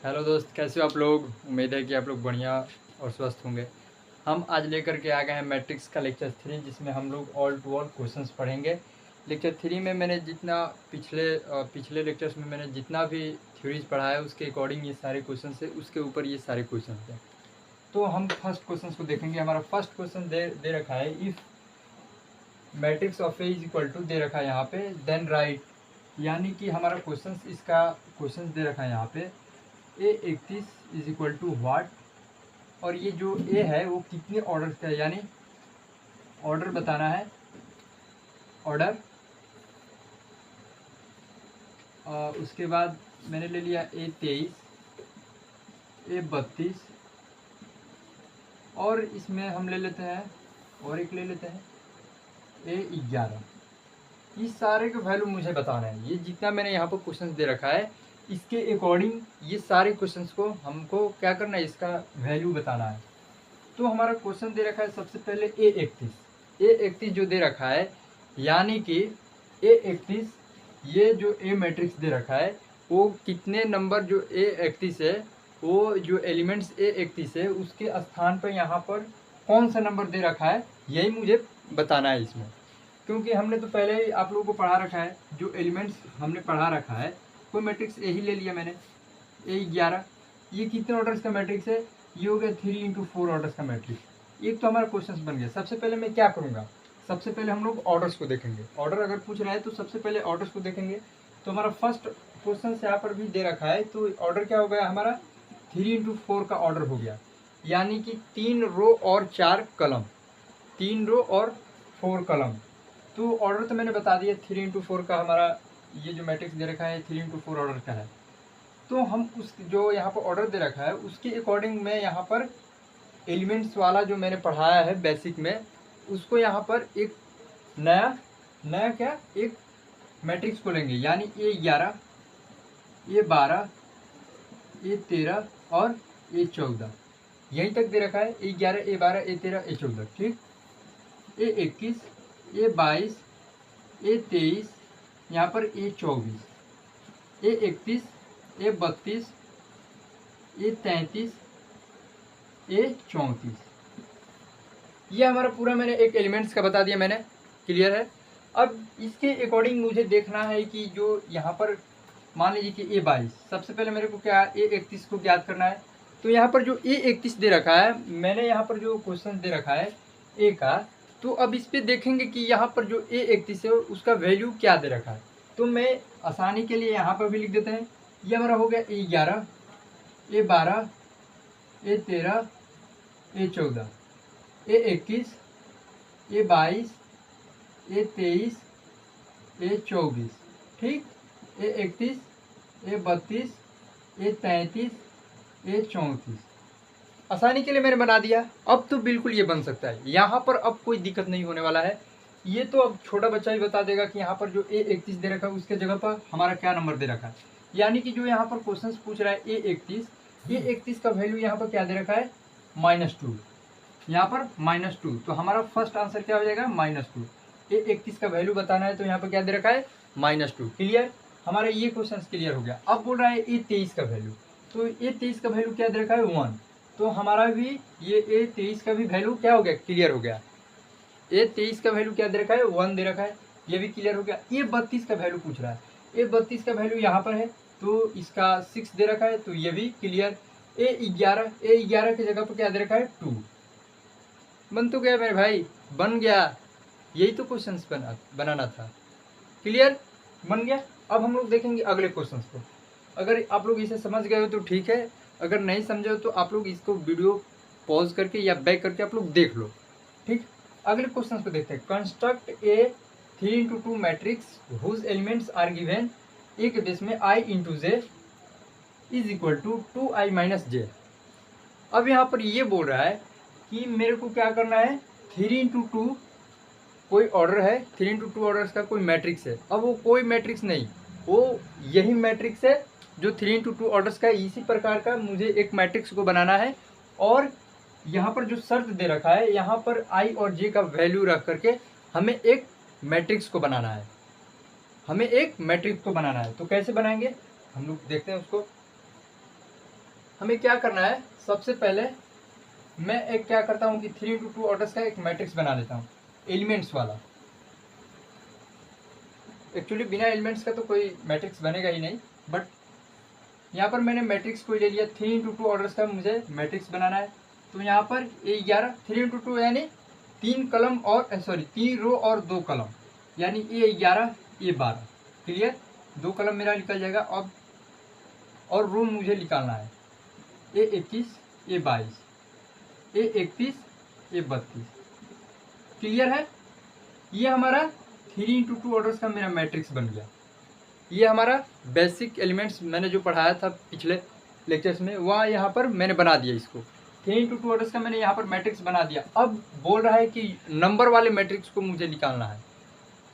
Hello दोस्त, कैसे हो आप लोग। उम्मीद है कि आप लोग बढ़िया और स्वस्थ होंगे। हम आज लेकर के आ गए हैं मैट्रिक्स का लेक्चर 3, जिसमें हम लोग ऑल टू ऑल क्वेश्चंस पढ़ेंगे। लेक्चर 3 में मैंने जितना पिछले लेक्चर्स में मैंने जितना भी थ्योरीज पढ़ा है उसके अकॉर्डिंग ये सारे क्वेश्चन है, उसके ऊपर ये सारे क्वेश्चन हैं। तो हम फर्स्ट क्वेश्चन को देखेंगे। हमारा फर्स्ट क्वेश्चन दे रखा है, if matrix of A is equal to दे रखा है यहाँ पे, देन राइट। यानी कि हमारा क्वेश्चन इसका क्वेश्चन दे रखा है यहाँ पे, A31 इज इक्वल टू वाट। और ये जो ए है वो कितने ऑर्डर का है, यानी ऑर्डर बताना है। ऑर्डर उसके बाद मैंने ले लिया A23, A32, और इसमें हम ले लेते हैं, और एक ले लेते हैं A11। इस सारे का वैल्यू मुझे बताना है। ये जितना मैंने यहाँ पर क्वेश्चन दे रखा है इसके अकॉर्डिंग ये सारे क्वेश्चंस को हमको क्या करना है, इसका वैल्यू बताना है। तो हमारा क्वेश्चन दे रखा है सबसे पहले A31 जो दे रखा है, यानी कि A31 ये जो ए मैट्रिक्स दे रखा है वो कितने नंबर जो A31 है, वो जो एलिमेंट्स A31 है उसके स्थान पर यहाँ पर कौन सा नंबर दे रखा है, यही मुझे बताना है इसमें। क्योंकि हमने तो पहले ही आप लोगों को पढ़ा रखा है, जो एलिमेंट्स हमने पढ़ा रखा है, कोई मैट्रिक्स ए ही ले लिया मैंने, A11। ये कितने ऑर्डर्स का मैट्रिक्स है, ये हो गया 3 × 4 ऑर्डर्स का मैट्रिक्स। एक तो हमारा क्वेश्चन बन गया। सबसे पहले मैं क्या करूँगा, सबसे पहले हम लोग ऑर्डर्स को देखेंगे। ऑर्डर अगर पूछ रहा है तो सबसे पहले ऑर्डर्स को देखेंगे। तो हमारा फर्स्ट क्वेश्चन यहाँ पर भी दे रखा है, तो ऑर्डर क्या हो गया हमारा, 3 × 4 का ऑर्डर हो गया। यानी कि 3 रो और 4 कलम, 3 रो और 4 कलम। तो ऑर्डर तो मैंने बता दिया 3 × 4 का। हमारा ये जो मैट्रिक्स दे रखा है 3 × 4 ऑर्डर का है। तो हम उस जो यहाँ पर ऑर्डर दे रखा है उसके अकॉर्डिंग मैं यहाँ पर एलिमेंट्स वाला जो मैंने पढ़ाया है बेसिक में, उसको यहाँ पर एक नया नया क्या एक मैट्रिक्स को लेंगे। यानी A11, A12, A13 और A14। यहीं तक दे रखा है, A11, A12, A13, A14। ठीक। A21, A22, A23, यहाँ पर A24, A31, A32, A33, A34। ये हमारा पूरा मैंने एक एलिमेंट्स का बता दिया मैंने। क्लियर है। अब इसके अकॉर्डिंग मुझे देखना है कि जो यहाँ पर मान लीजिए कि A22, सबसे पहले मेरे को क्या A31 को ज्ञात करना है। तो यहाँ पर जो A31 दे रखा है, मैंने यहाँ पर जो क्वेश्चन दे रखा है ए का, तो अब इस पर देखेंगे कि यहाँ पर जो A31 है उसका वैल्यू क्या दे रखा है। तो मैं आसानी के लिए यहाँ पर भी लिख देते हैं। ये हमारा हो गया A11, A12, A13, A14, A21, A22, A23, A24। ठीक। A31, A32, A33, A34। आसानी के लिए मैंने बना दिया। अब तो बिल्कुल ये बन सकता है, यहाँ पर अब कोई दिक्कत नहीं होने वाला है। ये तो अब छोटा बच्चा ही बता देगा कि यहाँ पर जो A31 दे रखा है उसके जगह पर हमारा क्या नंबर दे रखा है। यानी कि जो यहाँ पर क्वेश्चन पूछ रहा है A31 का वैल्यू यहाँ पर क्या दे रखा है, -2। यहाँ पर -2, तो हमारा फर्स्ट आंसर क्या हो जाएगा, -2। A31 का वैल्यू बताना है तो यहाँ पर क्या दे रखा है, -2। क्लियर। हमारा ये क्वेश्चन क्लियर हो गया। अब बोल रहा है A23 का वैल्यू, तो A23 का वैल्यू क्या दे रखा है, 1। तो हमारा भी ये A23 का भी वैल्यू क्या हो गया, क्लियर हो गया। A23 का वैल्यू क्या दे रखा है, 1 दे रखा है, ये भी क्लियर हो गया। A32 का वैल्यू पूछ रहा है, A32 का वैल्यू यहाँ पर है तो इसका 6 दे रखा है, तो ये भी क्लियर। A11 की जगह पर क्या दे रखा है, 2। बन तो गया मेरे भाई, बन गया। यही तो क्वेश्चन बनाना था। क्लियर, बन गया। अब हम लोग देखेंगे अगले क्वेश्चन को। अगर आप लोग इसे समझ गए हो तो ठीक है, अगर नहीं समझे हो तो आप लोग इसको वीडियो पॉज करके या बैक करके आप लोग देख लो। ठीक। अगले क्वेश्चन को देखते हैं। Construct a 3 × 2 matrix whose elements are given A के बेस में I × J is equal to 2I - J। अब यहाँ पर ये बोल रहा है कि मेरे को क्या करना है, 3 × 2 कोई ऑर्डर है, 3 × 2 ऑर्डर्स का कोई मैट्रिक्स है। अब वो कोई मैट्रिक्स नहीं, वो यही मैट्रिक्स है जो 3 × 2 ऑर्डर्स का। इसी प्रकार का मुझे एक मैट्रिक्स को बनाना है, और यहाँ पर जो शर्त दे रखा है, यहाँ पर I और J का वैल्यू रख करके हमें एक मैट्रिक्स को बनाना है। हमें एक मैट्रिक्स को बनाना है। तो कैसे बनाएंगे हम लोग देखते हैं उसको। हमें क्या करना है, सबसे पहले मैं एक क्या करता हूँ कि 3x2 ऑर्डर्स का एक मैट्रिक्स बना लेता हूँ एलिमेंट्स वाला। एक्चुअली बिना एलिमेंट्स का तो कोई मैट्रिक्स बनेगा ही नहीं, बट यहाँ पर मैंने मैट्रिक्स को ले लिया। 3x2 ऑर्डर्स का मुझे मैट्रिक्स बनाना है, तो यहाँ पर A11 3x2 यानी 3 कलम और 3 रो और 2 कलम, यानी A11 A12 क्लियर। 2 कलम मेरा निकल जाएगा। अब और रो मुझे निकालना है A21 A22 A31 A32 clear है। ये हमारा 3x2 ऑर्डर्स का मेरा मैट्रिक्स बन गया। ये हमारा बेसिक एलिमेंट्स मैंने जो पढ़ाया था पिछले लेक्चर्स में, वह यहाँ पर मैंने बना दिया। इसको 3x2 ऑर्डर्स का मैंने यहाँ पर मैट्रिक्स बना दिया। अब बोल रहा है कि नंबर वाले मैट्रिक्स को मुझे निकालना है।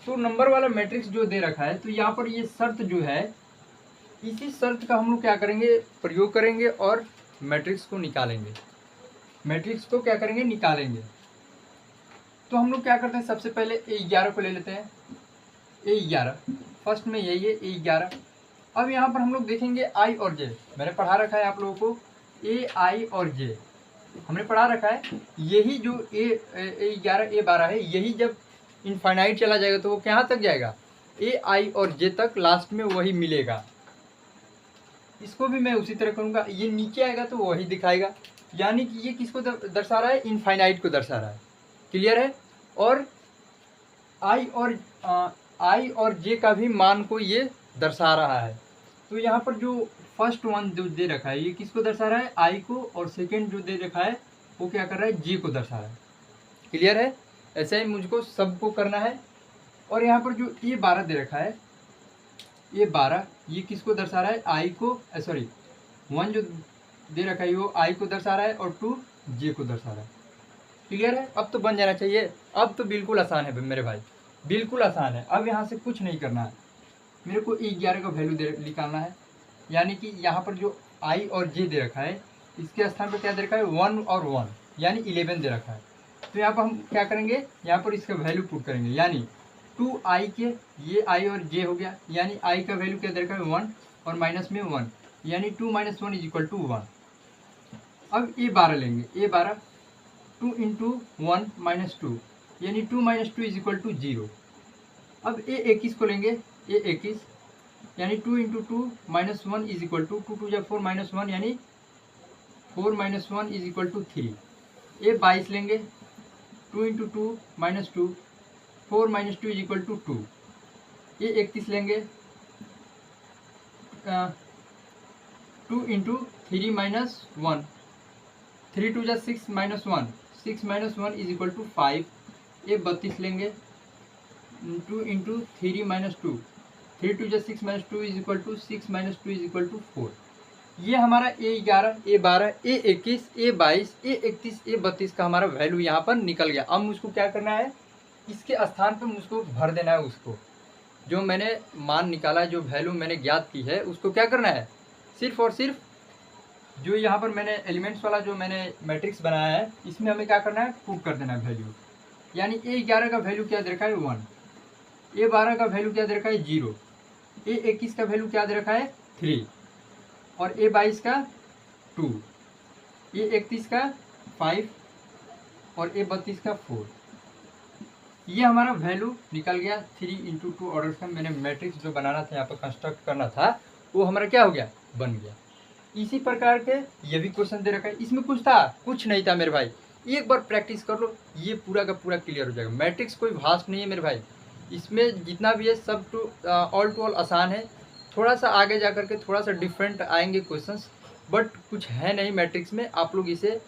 तो नंबर वाला मैट्रिक्स जो दे रखा है, तो यहाँ पर ये शर्त जो है, इसी शर्त का हम लोग क्या करेंगे, प्रयोग करेंगे और मैट्रिक्स को निकालेंगे। मैट्रिक्स को क्या करेंगे, निकालेंगे। तो हम लोग क्या करते हैं, सबसे पहले A11 को ले लेते हैं। A11 फर्स्ट में यही है A11। अब यहाँ पर हम लोग देखेंगे I और J। मैंने पढ़ा रखा है आप लोगों को A I और J हमने पढ़ा रखा है। यही जो A11 A12 है, यही जब इनफाइनाइट चला जाएगा तो वो कहाँ तक जाएगा, A I और J तक, लास्ट में वही मिलेगा। इसको भी मैं उसी तरह करूँगा, ये नीचे आएगा तो वही दिखाएगा, यानी कि ये किसको दर्शा रहा है, इनफाइनाइट को दर्शा रहा है। क्लियर है। और I और J का भी मान को ये दर्शा रहा है। तो यहाँ पर जो फर्स्ट वन जो दे रखा है, ये किसको दर्शा रहा है, I को, और सेकेंड जो दे रखा है वो क्या कर रहा है, J को दर्शा रहा है। क्लियर है। ऐसे ही मुझको सबको करना है। और यहाँ पर जो A12 दे रखा है, A12 ये किसको दर्शा रहा है, I को, सॉरी 1 जो दे रखा है वो I को दर्शा रहा है और 2 J को दर्शा रहा है। क्लियर है। अब तो बन जाना चाहिए। अब तो बिल्कुल आसान है मेरे भाई, बिल्कुल आसान है। अब यहाँ से कुछ नहीं करना है, मेरे को A11 का वैल्यू निकालना है। यानी कि यहाँ पर जो I और J दे रखा है, इसके स्थान पर क्या दे रखा है, 1 और 1 यानी 11 दे रखा है। तो यहाँ पर हम क्या करेंगे, यहाँ पर इसका वैल्यू पुट करेंगे, यानी 2I के, ये I और J हो गया, यानी I का वैल्यू क्या दे रखा है, 1 और माइनस में 1, यानी 2 - 1 = 1। अब A12 लेंगे, A12 2 × 1 - 2 यानी 2 - 2 = 0। अब A21 को लेंगे, A21 यानी 2 × 2 - 1 = 2, 2 × 4 - 1 यानी 4 - 1 = 3। A22 लेंगे, 2 × 2 - 2 4 - 2 = 2। A31 लेंगे, 2 × 3 - 1 3 × 2 = 6 - 1 6 - 1 = 5। A32 लेंगे, 2 × 3 - 2 3 × 2 = 6 - 2 = 6 - 2 = 4। ये हमारा A11 A12 A21 A22 A31 A32 का हमारा वैल्यू यहाँ पर निकल गया। अब मुझको क्या करना है, इसके स्थान पर मुझको भर देना है। उसको जो मैंने मान निकाला, जो वैल्यू मैंने ज्ञात की है, उसको क्या करना है, सिर्फ और सिर्फ जो यहाँ पर मैंने एलिमेंट्स वाला जो मैंने मैट्रिक्स बनाया है, इसमें हमें क्या करना है, पुट कर देना है वैल्यू। यानी A11 का वैल्यू क्या दे रखा है, 1, A12 का वैल्यू क्या दे रखा है, 0, A21 का वैल्यू क्या दे रखा है, 3, और A22 का 2, A31 का 5 और A32 का 4। ये हमारा वैल्यू निकल गया। 3 × 2 ऑर्डर्स का मैंने मैट्रिक्स जो बनाना था, यहाँ पर कंस्ट्रक्ट करना था, वो हमारा क्या हो गया, बन गया। इसी प्रकार के ये भी क्वेश्चन दे रखा है। इसमें कुछ था, कुछ नहीं था मेरे भाई। एक बार प्रैक्टिस कर लो, ये पूरा का पूरा क्लियर हो जाएगा। मैट्रिक्स कोई भास्ट नहीं है मेरे भाई, इसमें जितना भी है सब ऑल टू ऑल आसान है। थोड़ा सा आगे जा करके थोड़ा सा डिफरेंट आएंगे क्वेश्चंस, बट कुछ है नहीं मैट्रिक्स में। आप लोग इसे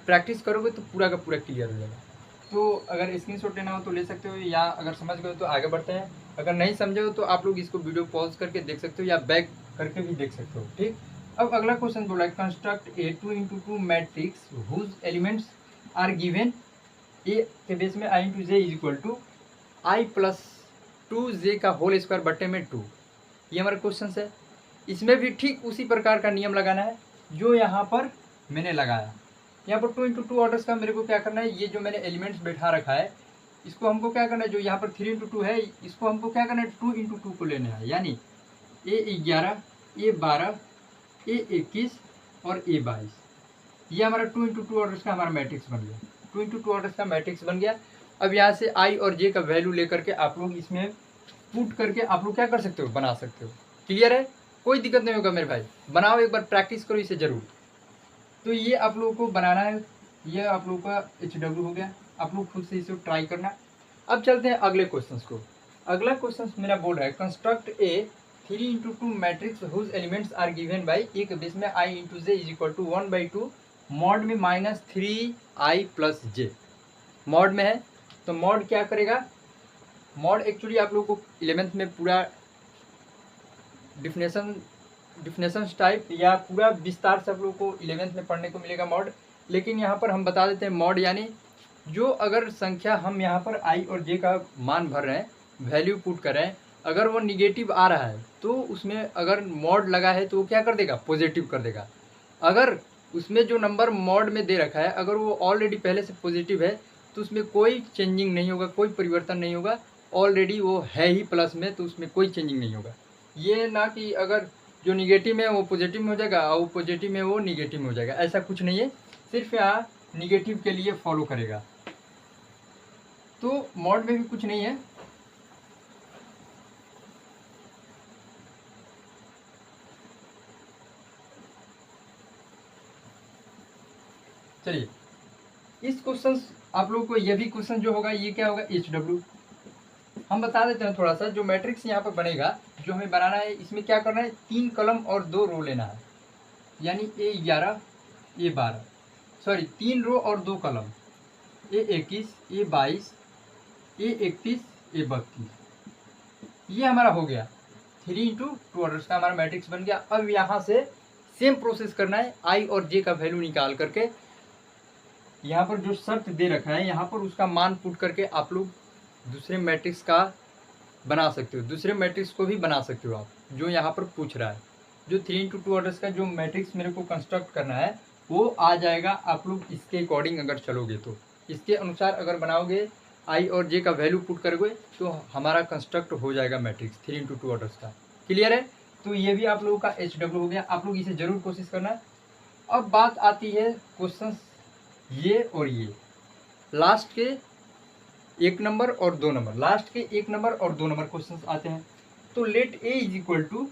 प्रैक्टिस करोगे तो पूरा का पूरा क्लियर हो जाएगा। तो अगर स्क्रीनशॉट लेना हो तो ले सकते हो, या अगर समझ गए तो आगे बढ़ते हैं। अगर नहीं समझे हो तो आप लोग इसको वीडियो पॉज करके देख सकते हो, या बैक करके भी देख सकते हो। ठीक। अब अगला क्वेश्चन बोला है, construct a 2 × 2 matrix whose elements are given. A के बेस में I × J = I + 2J का होल स्क्वायर बटे में 2। ये हमारा क्वेश्चन है। इसमें भी ठीक उसी प्रकार का नियम लगाना है जो यहाँ पर मैंने लगाया। यहाँ पर 2 × 2 ऑर्डर्स का मेरे को क्या करना है, ये जो मैंने एलिमेंट्स बैठा रखा है, इसको हमको क्या करना है, जो यहाँ पर 3 × 2 है, इसको हमको क्या करना है, 2 × 2 को लेना है। यानी A11 A12 A21 और A22। ये हमारा 2 इंटू 2 ऑर्डर्स का हमारा मैट्रिक्स बन गया, 2 इंटू 2 ऑर्डर्स का मैट्रिक्स बन गया। अब यहाँ से I और J का वैल्यू लेकर के आप लोग इसमें पुट करके आप लोग क्या कर सकते हो, बना सकते हो। क्लियर है, कोई दिक्कत नहीं होगा मेरे भाई, बनाओ, एक बार प्रैक्टिस करो इसे जरूर। तो ये आप लोगों को बनाना है, ये आप लोगों का HW हो गया, आप लोग खुद से इसे ट्राई करना। अब चलते हैं अगले क्वेश्चन को। अगला क्वेश्चन मेरा बोल रहा है construct a 3 into 2 matrix whose elements are given by, एक बेस में I into J is equal to 1/2 mod में -3i प्लस जे। मॉड में है तो मॉड क्या करेगा, मॉड एक्चुअली आप लोगों को 11th में पूरा डिफिनेशन टाइप या पूरा विस्तार से आप लोगों को 11th में पढ़ने को मिलेगा मॉड। लेकिन यहाँ पर हम बता देते हैं मॉड यानी जो अगर संख्या हम यहाँ पर I और J का मान भर रहे हैं, वैल्यू पुट कर रहे हैं, अगर वो निगेटिव आ रहा है तो उसमें अगर मॉड लगा है तो वो क्या कर देगा, पॉजिटिव कर देगा। अगर उसमें जो नंबर मॉड में दे रखा है अगर वो ऑलरेडी पहले से पॉजिटिव है तो उसमें कोई चेंजिंग नहीं होगा, कोई परिवर्तन नहीं होगा, ऑलरेडी वो है ही प्लस में तो उसमें कोई चेंजिंग नहीं होगा। ये ना कि अगर जो निगेटिव में वो पॉजिटिव में हो जाएगा और पॉजिटिव में वो निगेटिव में हो जाएगा, ऐसा कुछ नहीं है, सिर्फ यहाँ निगेटिव के लिए फॉलो करेगा। तो मॉड में भी कुछ नहीं है। चलिए इस क्वेश्चन आप लोगों को, ये भी क्वेश्चन जो होगा ये क्या होगा, HW। हम बता देते हैं थोड़ा सा, जो मैट्रिक्स यहाँ पर बनेगा जो हमें बनाना है, इसमें क्या करना है, 3 कॉलम और 2 रो लेना है, यानी A11 A12, सॉरी 3 रो और 2 column, A21 A22 A31 A32। ये हमारा हो गया 3 इंटू 2 ऑर्डर्स का हमारा मैट्रिक्स बन गया। अब यहाँ से सेम प्रोसेस करना है, I और J का वैल्यू निकाल करके यहाँ पर जो शर्त दे रखा है यहाँ पर उसका मान पुट करके आप लोग दूसरे मैट्रिक्स का बना सकते हो, दूसरे मैट्रिक्स को भी बना सकते हो आप, जो यहाँ पर पूछ रहा है। जो 3 इंटू 2 ऑर्डर्स का जो मैट्रिक्स मेरे को कंस्ट्रक्ट करना है वो आ जाएगा, आप लोग इसके अकॉर्डिंग अगर चलोगे तो, इसके अनुसार अगर बनाओगे, I और J का वैल्यू पुट करोगे तो हमारा कंस्ट्रक्ट हो जाएगा मैट्रिक्स 3 इंटू 2 ऑर्डर्स का। क्लियर है, तो ये भी आप लोगों का HW हो गया, आप लोग इसे जरूर कोशिश करना। अब बात आती है क्वेश्चन ये और ये लास्ट के 1 नंबर और 2 नंबर, लास्ट के 1 नंबर और 2 नंबर क्वेश्चन आते हैं। तो let A is equal to,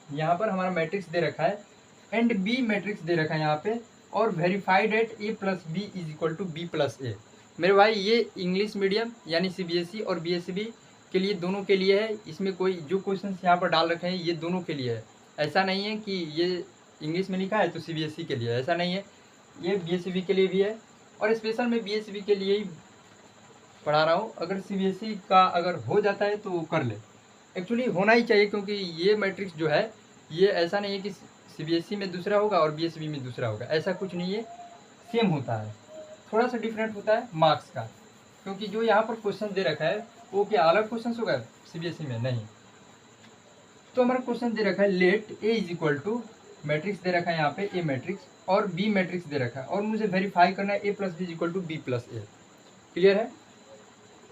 यहाँ पर हमारा मैट्रिक्स दे रखा है एंड B मैट्रिक्स दे रखा है यहाँ पे, और verified at A plus B is equal to B plus A। मेरे भाई ये इंग्लिश मीडियम यानी CBSE और BSB के लिए, दोनों के लिए है। इसमें कोई जो क्वेश्चन यहाँ पर डाल रखे हैं ये दोनों के लिए है, ऐसा नहीं है कि ये इंग्लिश में लिखा है तो CBSE के लिए, ऐसा नहीं है, ये BSB के लिए भी है। और स्पेशल में BSB के लिए ही पढ़ा रहा हूँ। अगर CBSE का अगर हो जाता है तो वो कर ले, एक्चुअली होना ही चाहिए, क्योंकि ये मैट्रिक्स जो है ये ऐसा नहीं है कि CBSE में दूसरा होगा और BSB में दूसरा होगा, ऐसा कुछ नहीं है, सेम होता है, थोड़ा सा डिफरेंट होता है मार्क्स का, क्योंकि जो यहाँ पर क्वेश्चन दे रखा है वो क्या अलग क्वेश्चन होगा CBSE में, नहीं। तो हमारा क्वेश्चन दे रखा है let A is equal to, matrix दे रखा है यहाँ पे A मैट्रिक्स और B मैट्रिक्स दे रखा है, और मुझे वेरीफाई करना है A plus B is equal to B plus A। Clear है,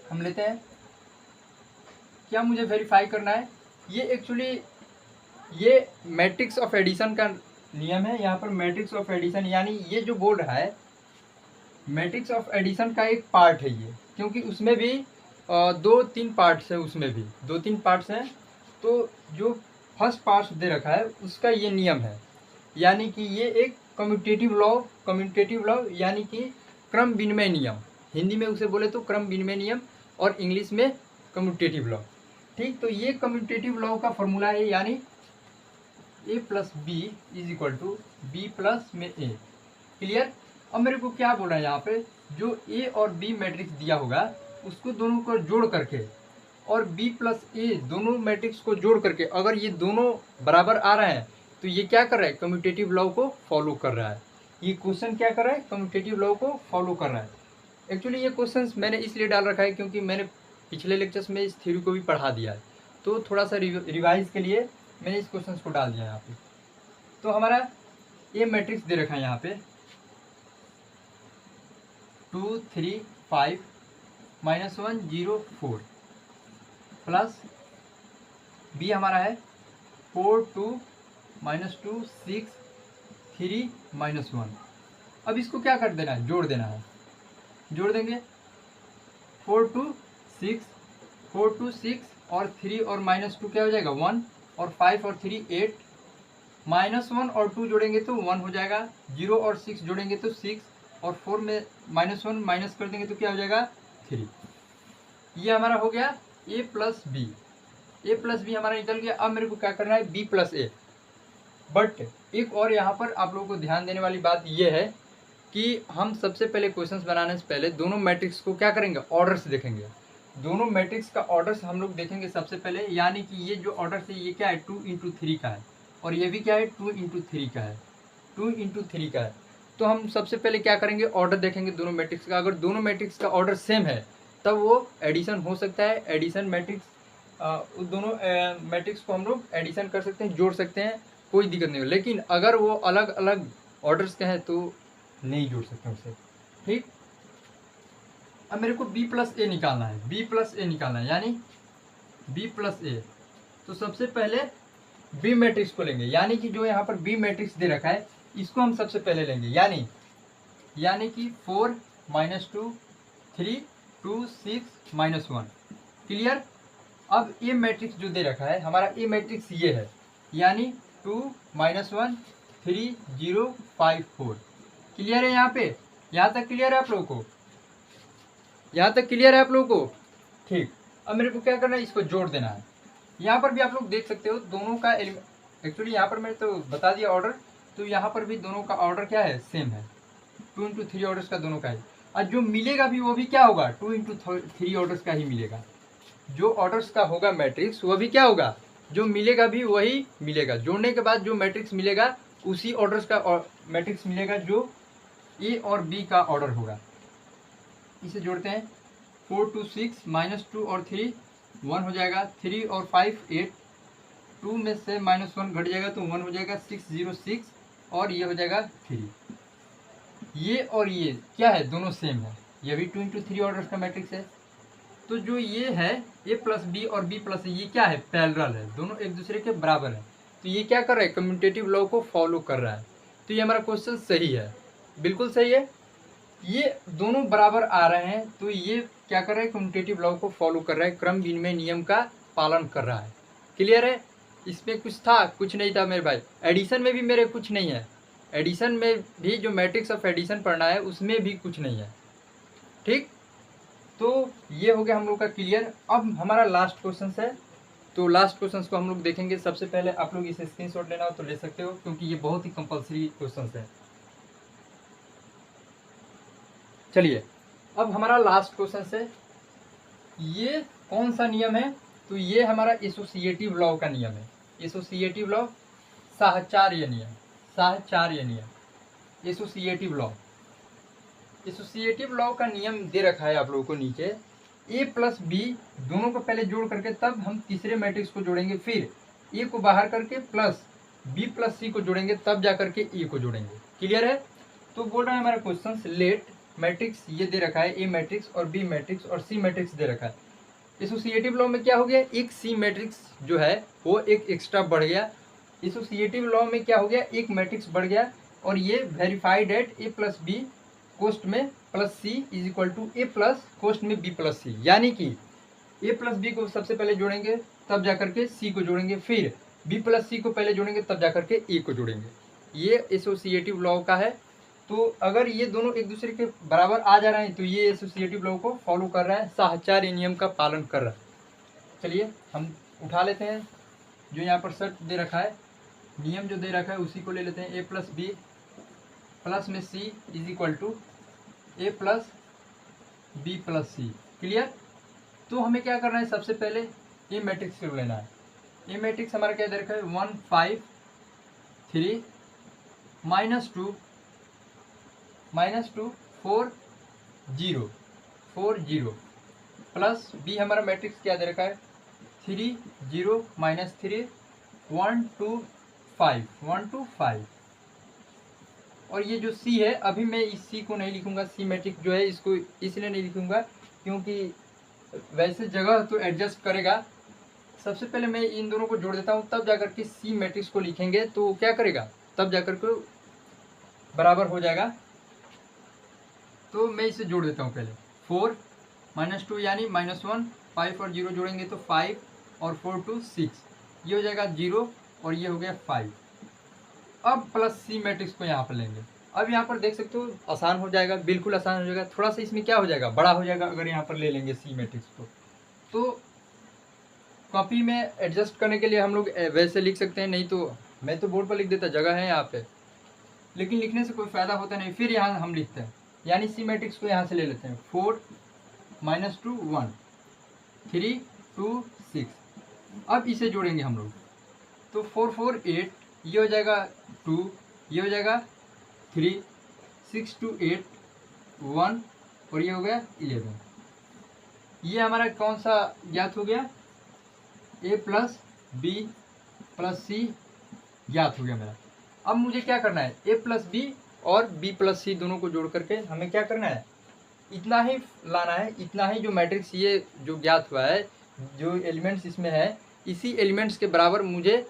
हम लेते हैं, क्या मुझे वेरीफाई करना है, ये एक्चुअली ये मैट्रिक्स ऑफ एडिशन का नियम है। यहाँ पर मैट्रिक्स ऑफ एडिशन यानी ये जो बोल रहा है मैट्रिक्स ऑफ एडिशन का एक पार्ट है ये, क्योंकि उसमें भी 2-3 पार्ट्स है, उसमें भी 2-3 पार्ट्स हैं। तो जो फर्स्ट पार्ट दे रखा है उसका ये नियम है, यानी कि ये एक कम्यूटेटिव लॉ यानी कि क्रम विनिमय नियम, हिंदी में उसे बोले तो क्रम विनिमय नियम और इंग्लिश में कम्यूटेटिव लॉ। ठीक, तो ये कम्यूटेटिव लॉ का फॉर्मूला है, यानी A plus B is equal to B plus में A। क्लियर। अब मेरे को क्या बोल रहा है यहाँ पे, जो A और B मैट्रिक्स दिया होगा उसको दोनों को जोड़ करके और B प्लस A दोनों मैट्रिक्स को जोड़ करके अगर ये दोनों बराबर आ रहे हैं तो ये क्या कर रहा है, कम्यूटेटिव लॉ को फॉलो कर रहा है। ये क्वेश्चन क्या कर रहा है, कम्यूटेटिव लॉ को फॉलो कर रहा है। एक्चुअली ये क्वेश्चन मैंने इसलिए डाल रखा है क्योंकि मैंने पिछले लेक्चर्स में इस थ्योरी को भी पढ़ा दिया है, तो थोड़ा सा रिवाइज के लिए मैंने इस क्वेश्चन को डाल दिया यहाँ पे। तो हमारा ये मैट्रिक्स दे रखा है यहाँ पे 2 3 5 -1 0 4 प्लस बी हमारा है 4 2 -2 6 3 -1। अब इसको क्या कर देना है, जोड़ देना है। जोड़ देंगे 4 2 6, 4 2 6 और 3 और -2 क्या हो जाएगा 1, और 5 और 3 8, -1 और 2 जोड़ेंगे तो 1 हो जाएगा, 0 और 6 जोड़ेंगे तो 6, और 4 में -1 माइनस कर देंगे तो क्या हो जाएगा 3। ये हमारा हो गया a plus B. A plus B हमारा निकल गया। अब मेरे को क्या करना है, बी प्लस ए। बट एक और यहाँ पर आप लोगों को ध्यान देने वाली बात यह है कि हम सबसे पहले क्वेश्चंस बनाने से पहले दोनों मैट्रिक्स को क्या करेंगे, ऑर्डर्स देखेंगे। दोनों मैट्रिक्स का ऑर्डर्स हम लोग देखेंगे सबसे पहले, यानी कि ये जो ऑर्डर है ये क्या है 2 × 3 का है, और ये भी क्या है 2 × 3 का है, 2 × 3 का है। तो हम सबसे पहले क्या करेंगे, ऑर्डर देखेंगे दोनों मैट्रिक्स का। अगर दोनों मैट्रिक्स का ऑर्डर सेम है तब वो एडिशन हो सकता है। एडिशन मैट्रिक्स दोनों मैट्रिक्स को हम लोग एडिशन कर सकते हैं, जोड़ सकते हैं, कोई दिक्कत नहीं हो। लेकिन अगर वो अलग अलग ऑर्डर्स के हैं तो नहीं जोड़ सकते उसे, ठीक। अब मेरे को b प्लस ए निकालना है, b प्लस ए निकालना है, यानी b प्लस ए। तो सबसे पहले b मैट्रिक्स को लेंगे, यानी कि जो यहाँ पर b मैट्रिक्स दे रखा है इसको हम सबसे पहले लेंगे, यानी कि 4 -2 3 2 6 -1। क्लियर। अब ए मैट्रिक्स जो दे रखा है हमारा, ए मैट्रिक्स ये है, यानी 2 -1 3 0 5 4। क्लियर है यहाँ पे, यहाँ तक क्लियर है आप लोगों को, यहाँ तक क्लियर है आप लोगों को, ठीक। अब मेरे को क्या करना है, इसको जोड़ देना है। यहाँ पर भी आप लोग देख सकते हो दोनों का एक्चुअली यहाँ पर मैंने तो बता दिया ऑर्डर, तो यहाँ पर भी दोनों का ऑर्डर क्या है, सेम है, 2 × 3 ऑर्डर्स का दोनों का है। और जो मिलेगा भी वो भी क्या होगा, 2 × 3 ऑर्डर्स का ही मिलेगा। जो ऑर्डर्स का होगा मैट्रिक्स वो भी क्या होगा, जो मिलेगा भी वही मिलेगा। जोड़ने के बाद जो मैट्रिक्स मिलेगा उसी ऑर्डर्स का मैट्रिक्स मिलेगा जो ए और बी का ऑर्डर होगा। इसे जोड़ते हैं, 4 2 6 -2 और 3 1 हो जाएगा, 3 और 5 8, 2 में से -1 घट जाएगा तो 1 हो जाएगा, 6 0 6, और ये हो जाएगा 3। ये और ये क्या है, दोनों सेम है, ये भी 2 × 3 ऑर्डर्स का मैट्रिक्स है। तो जो ये है a प्लस बी और b प्लस ए, ये क्या है, पैरेलल है, दोनों एक दूसरे के बराबर है। तो ये क्या कर रहा है, कम्यूटेटिव लॉ को फॉलो कर रहा है। तो ये हमारा क्वेश्चन सही है, बिल्कुल सही है। ये दोनों बराबर आ रहे हैं तो ये क्या कर रहा है, कम्यूटेटिव लॉ को फॉलो कर रहा है, क्रम विनिमय नियम का पालन कर रहा है। क्लियर है। इसमें कुछ था, कुछ नहीं था मेरे भाई। एडिशन में भी मेरे कुछ नहीं है, एडिशन में भी जो मैट्रिक्स ऑफ एडिशन पढ़ना है उसमें भी कुछ नहीं है, ठीक। तो ये हो गया हम लोग का क्लियर। अब हमारा लास्ट क्वेश्चन है, तो लास्ट क्वेश्चन को हम लोग देखेंगे। सबसे पहले आप लोग इसे स्क्रीनशॉट लेना हो तो ले सकते हो, क्योंकि ये बहुत ही कंपलसरी क्वेश्चन है। चलिए, अब हमारा लास्ट क्वेश्चन है, ये कौन सा नियम है, तो ये हमारा एसोसिएटिव लॉ का नियम है। एसोसिएटिव लॉ, साहचर्य नियम, साहचर्य नियम, एसोसिएटिव लॉ। एसोसिएटिव लॉ का नियम दे रखा है आप लोगों को नीचे, a प्लस बी दोनों को पहले जोड़ करके तब हम तीसरे मैट्रिक्स को जोड़ेंगे, फिर a को बाहर करके प्लस b प्लस सी को जोड़ेंगे, तब जा करके a को जोड़ेंगे। क्लियर है। तो बोल रहा है हमारा क्वेश्चन, लेट मैट्रिक्स ये दे रखा है, a मैट्रिक्स और b मैट्रिक्स और c मैट्रिक्स दे रखा है। एसोसिएटिव लॉ में क्या हो गया, एक c मैट्रिक्स जो है वो एक एक्स्ट्रा बढ़ गया। एसोसिएटिव लॉ में क्या हो गया, एक मैट्रिक्स बढ़ गया, और ये verified at a plus B कोस्ट में plus C is equal to A plus कोस्ट में बी प्लस सी, यानी कि ए प्लस बी को सबसे पहले जोड़ेंगे तब जाकर के सी को जोड़ेंगे, फिर बी प्लस सी को पहले जोड़ेंगे तब जाकर के ए को जोड़ेंगे। ये एसोसिएटिव लॉ का है। तो अगर ये दोनों एक दूसरे के बराबर आ जा रहे हैं तो ये एसोसिएटिव लॉ को फॉलो कर रहा है, साहचर्य नियम का पालन कर रहा है। चलिए हम उठा लेते हैं, जो यहाँ पर शर्त दे रखा है, नियम जो दे रखा है उसी को ले लेते हैं। ए प्लस बी प्लस में C is equal to A plus B plus C. Clear. तो हमें क्या करना है, सबसे पहले ए मैट्रिक्स को लेना है। ए मैट्रिक्स हमारा क्या दे रखा है, 1 5 3 -2 4 0 4 0 प्लस बी हमारा मैट्रिक्स क्या दे रखा है, 3 0 -3 1 2 5 1 2 5। और ये जो सी है, अभी मैं इस सी को नहीं लिखूंगा, सी मैट्रिक्स जो है इसको इसलिए नहीं लिखूंगा क्योंकि वैसे जगह तो एडजस्ट करेगा। सबसे पहले मैं इन दोनों को जोड़ देता हूँ, तब जाकर के सी मैट्रिक्स को लिखेंगे तो क्या करेगा, तब जाकर के बराबर हो जाएगा। तो मैं इसे जोड़ देता हूँ पहले। 4 -2 यानी -1, 5 और 0 जोड़ेंगे तो 5 और 4 2 6, ये हो जाएगा 0 और ये हो गया 5। अब प्लस सी मैट्रिक्स को यहाँ पर लेंगे। अब यहाँ पर देख सकते हो आसान हो जाएगा, बिल्कुल आसान हो जाएगा। थोड़ा सा इसमें क्या हो जाएगा, बड़ा हो जाएगा अगर यहाँ पर ले लेंगे सी मैट्रिक्स को। तो कॉपी में एडजस्ट करने के लिए हम लोग वैसे लिख सकते हैं, नहीं तो मैं तो बोर्ड पर लिख देता, जगह है यहाँ पे, लेकिन लिखने से कोई फ़ायदा होता नहीं। फिर यहाँ हम लिखते हैं, यानी सी मैट्रिक्स को यहाँ से ले लेते हैं। 4 -2 1 3 2 6। अब इसे जोड़ेंगे हम लोग, तो 4 4 8, ये हो जाएगा 2, ये हो जाएगा 3, 6 2 8 1 और ये हो गया 11। ये हमारा कौन सा ज्ञात हो गया, a + b + c ज्ञात हो गया मेरा। अब मुझे क्या करना है, a + b और b + c दोनों को जोड़ करके हमें क्या करना है, इतना ही लाना है। इतना ही जो मैट्रिक्स ये जो ज्ञात हुआ है, जो एलिमेंट्स इसमें है, इसी एलिमेंट्स के बराबर मुझे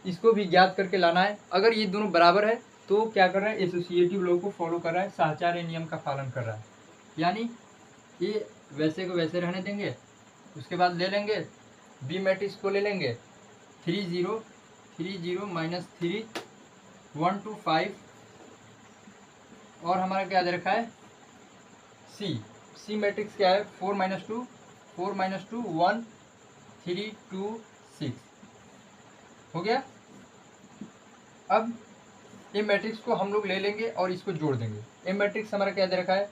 इसको भी ज्ञात करके लाना है। अगर ये दोनों बराबर है तो क्या कर रहा है, एसोसिएटिव लॉ को फॉलो कर रहा है, साहचर्य नियम का पालन कर रहा है। यानी ये वैसे को वैसे रहने देंगे। उसके बाद ले लेंगे बी मैट्रिक्स को, ले लेंगे 3 0 3 0 -3 1 2 5 और हमारा क्या दे रखा है, सी मैट्रिक्स क्या है, 4 -2 1 3 2 6 हो गया। अब ए मैट्रिक्स को हम लोग ले लेंगे और इसको जोड़ देंगे। ए मैट्रिक्स हमारा क्या दे रखा है,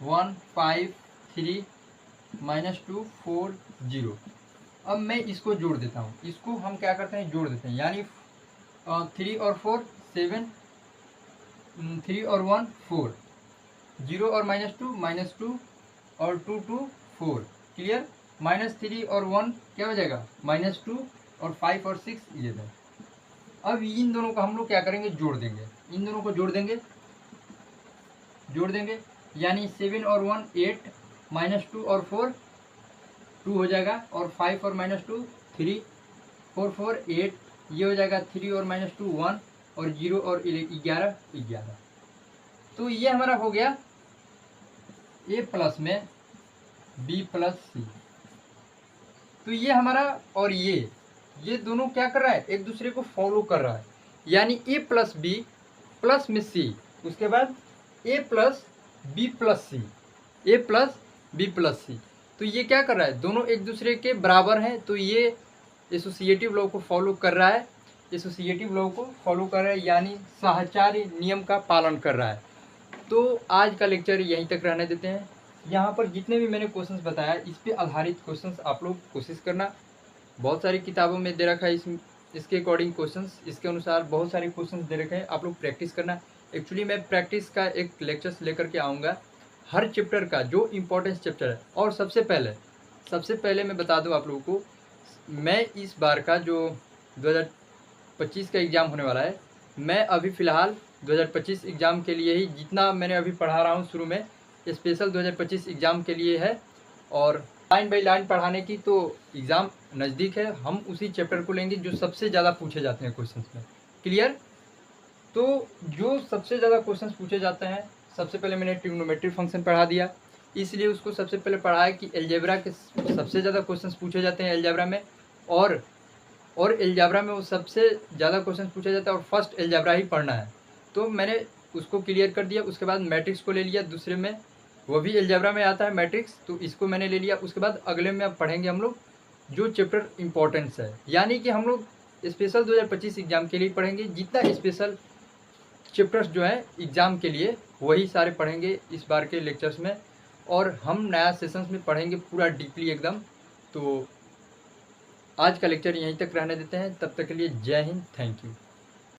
1 5 3 -2 4 0। अब मैं इसको जोड़ देता हूँ, इसको हम क्या करते हैं, जोड़ देते हैं। यानी 3 और 4 7, 3 और 1 4, 0 और -2 और 2 2 4, क्लियर। -3 और 1 क्या हो जाएगा, -2 और 5 और 6 11। अब इन दोनों को हम लोग क्या करेंगे, जोड़ देंगे। इन दोनों को जोड़ देंगे यानी 7 और 1 8, -2 और 4 2 हो जाएगा, और 5 और -2 3, 4 4 8, ये हो जाएगा 3 और -2 1 और 0 और 11 11। तो ये हमारा हो गया a प्लस में b + c। तो ये हमारा और ये दोनों क्या कर रहा है, एक दूसरे को फॉलो कर रहा है। यानी a + b प्लस में c, उसके बाद a + b + c, a + b + c। तो ये क्या कर रहा है, दोनों एक दूसरे के बराबर हैं। तो ये एसोसिएटिव लॉ को फॉलो कर रहा है, यानी साहचर्य नियम का पालन कर रहा है। तो आज का लेक्चर यहीं तक रहने देते हैं। यहाँ पर जितने भी मैंने क्वेश्चंस बताया, इस पे आधारित क्वेश्चंस आप लोग कोशिश करना। बहुत सारी किताबों में दे रखा है इसके अकॉर्डिंग क्वेश्चंस, इसके अनुसार बहुत सारे क्वेश्चंस दे रखे हैं, आप लोग प्रैक्टिस करना। एक्चुअली मैं प्रैक्टिस का एक लेक्चर्स लेकर के आऊँगा, हर चैप्टर का जो इम्पोर्टेंस चैप्टर है। और सबसे पहले मैं बता दूँ आप लोगों को, मैं इस बार का जो 2025 का एग्ज़ाम होने वाला है, मैं अभी फ़िलहाल 2025 एग्ज़ाम के लिए ही जितना मैंने अभी पढ़ा रहा हूँ शुरू में, स्पेशल 2025 एग्ज़ाम के लिए है। और लाइन बाई लाइन पढ़ाने की, तो एग्ज़ाम नज़दीक है, हम उसी चैप्टर को लेंगे जो सबसे ज़्यादा पूछे जाते हैं क्वेश्चंस में, क्लियर। तो जो सबसे ज़्यादा क्वेश्चंस पूछे जाते हैं, सबसे पहले मैंने ट्रिग्नोमेट्री फंक्शन पढ़ा दिया, इसलिए उसको सबसे पहले पढ़ाया कि एलजेब्रा के सबसे ज़्यादा क्वेश्चंस पूछे जाते हैं एलजेब्रा में, और एलजेब्रा में वो सबसे ज़्यादा क्वेश्चन पूछा जाता है, और फर्स्ट एलजेब्रा ही पढ़ना है। तो मैंने उसको क्लियर कर दिया। उसके बाद मैट्रिक्स को ले लिया, दूसरे में वो भी एलजेब्रा में आता है मैट्रिक्स, तो इसको मैंने ले लिया। उसके बाद अगले में अब पढ़ेंगे हम लोग जो चैप्टर इम्पोर्टेंस है, यानी कि हम लोग स्पेशल 2025 एग्ज़ाम के लिए पढ़ेंगे। जितना स्पेशल चैप्टर्स जो है एग्ज़ाम के लिए, वही सारे पढ़ेंगे इस बार के लेक्चर्स में, और हम नया सेशंस में पढ़ेंगे पूरा डीपली एकदम। तो आज का लेक्चर यहीं तक रहने देते हैं, तब तक के लिए जय हिंद, थैंक यू।